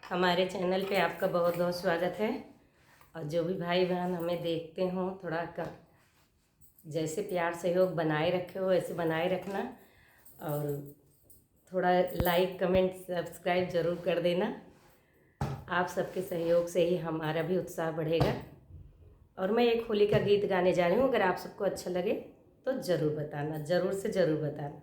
हमारे चैनल पे आपका बहुत बहुत स्वागत है। और जो भी भाई बहन हमें देखते हों, थोड़ा का जैसे प्यार सहयोग बनाए रखे हो ऐसे बनाए रखना, और थोड़ा लाइक कमेंट सब्सक्राइब ज़रूर कर देना। आप सबके सहयोग से ही हमारा भी उत्साह बढ़ेगा। और मैं एक होली का गीत गाने जा रही हूँ, अगर आप सबको अच्छा लगे तो ज़रूर बताना, ज़रूर से ज़रूर बताना।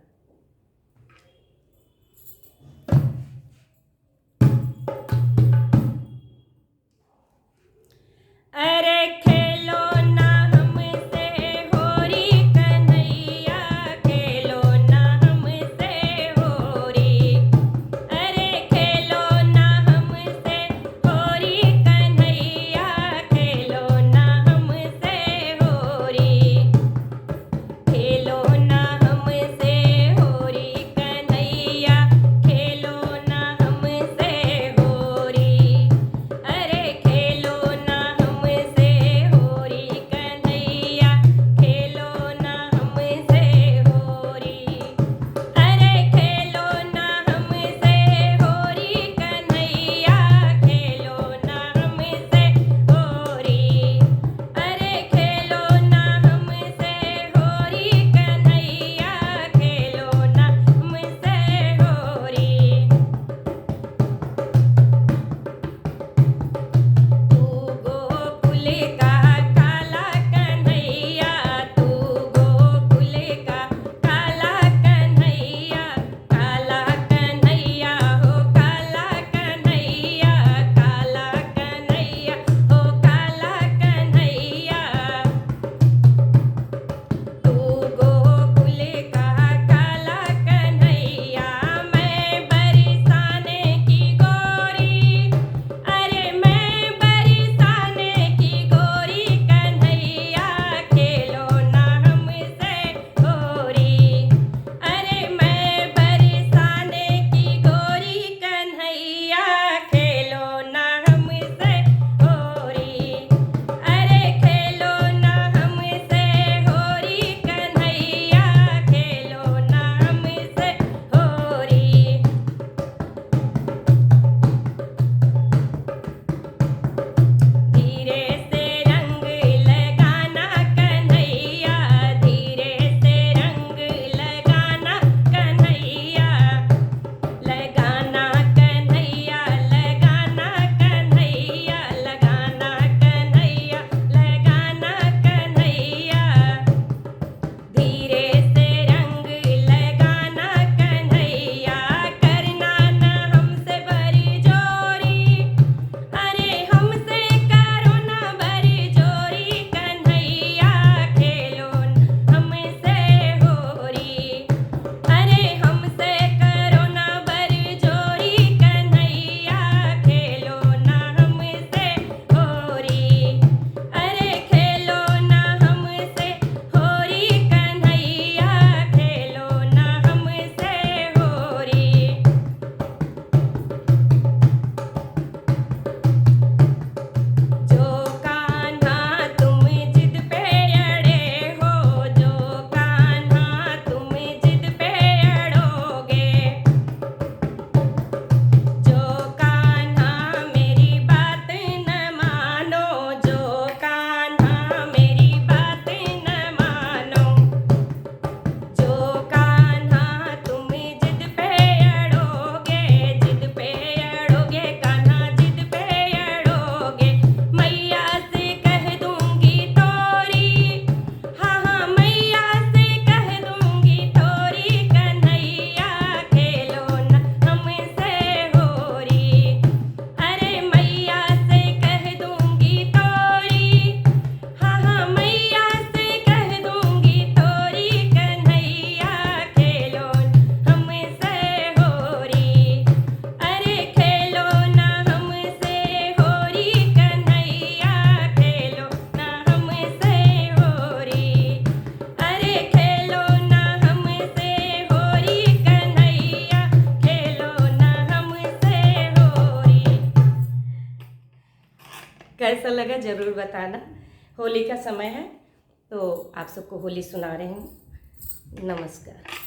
अरे खेलो ना हमसे होरी कन्हैया, खेलो ना हमसे होरी। अरे खेलो ना हमसे होरी कन्हैया, खेलो ना हमसे होरी। खेलो ना हमसे होरी कन्हैया, खेलो ना हमसे होरी। अरे खेलो ना हमसे होरी कन्हैया, खेलो ना हमसे होरी। अरे खेलो ना हमसे होरी कन्हैया, खेलो ना हमसे होरी। अरे खेलो ना हमसे होरी कन्हैया, खेलो ना हमसे होरी। तू गोकुल का काला कन्हैया, तू गोकुल का काला कन्हैया, काला कन्हैया हो काला कन्हैया, काला कन्हैया हो काला कन्हैया। तू गोकुल का काला कन्हैया, मैं बरसाने की गोरी। अरे मैं बरसाने की गोरी कन्हैया, खेलो ना हमसे होरी। अरे मैं बरसाने की गोरी कन्हैया, खेलो ना हमसे होरी। अरे खेलो ना हमसे होरी कन्हैया, खेलो ना हमसे होरी। धीरे से रंग लगाना कन्हैया, धीरे से रंग लगाना कन्हैया, लगाना कन्हैया, लगाना कन्हैया, लगाना कन्हैया, लगाना कन्हैया। धीरे से रंग लगाना कन्हैया, करना ना हमसे बड़ी जोरी। अरे हमसे करो ना बड़ी जोरी कन्हैया, खेलो हमसे होरी। अरे हमसे करो ना बड़ी जोरी कन्हैया, खेलो ना हमसे होरी। अरे खेलो ना हमसे होरी कन्हैया, खेलो ना हमसे होरी। जो कान्हा तुम जिद पे अड़े हो, जो कान्हा तुम जिद पे अड़ोगे। जो कान्हा मेरी बात न मानो, जो कान्हा मेरी बात न मानो। जो कान्हा तुम जिद पे अड़ोगे, जिद पे अड़ोगे, कान्हा जिद पे अड़ोगे। मैया से कह दूंगी तोरी, हाँ हाँ मैया से कह दूंगी तोरी कन्हैया, खेलो ना हमसे होरी। अरे मैया से कह दूंगी तोरी, हाँ हाँ मैया से कह दूंगी तोरी कन्हैया, खेलो हमसे होरी। अरे खेलो ना हमसे होरी कन्हैया, खेलो ना हमसे होरी। अरे खेलो ना हमसे होरी कन्हैया, खेलो ना हमसे होरी। कैसा लगा ज़रूर बताना। होली का समय है तो आप सबको होली सुना रही हूँ। नमस्कार।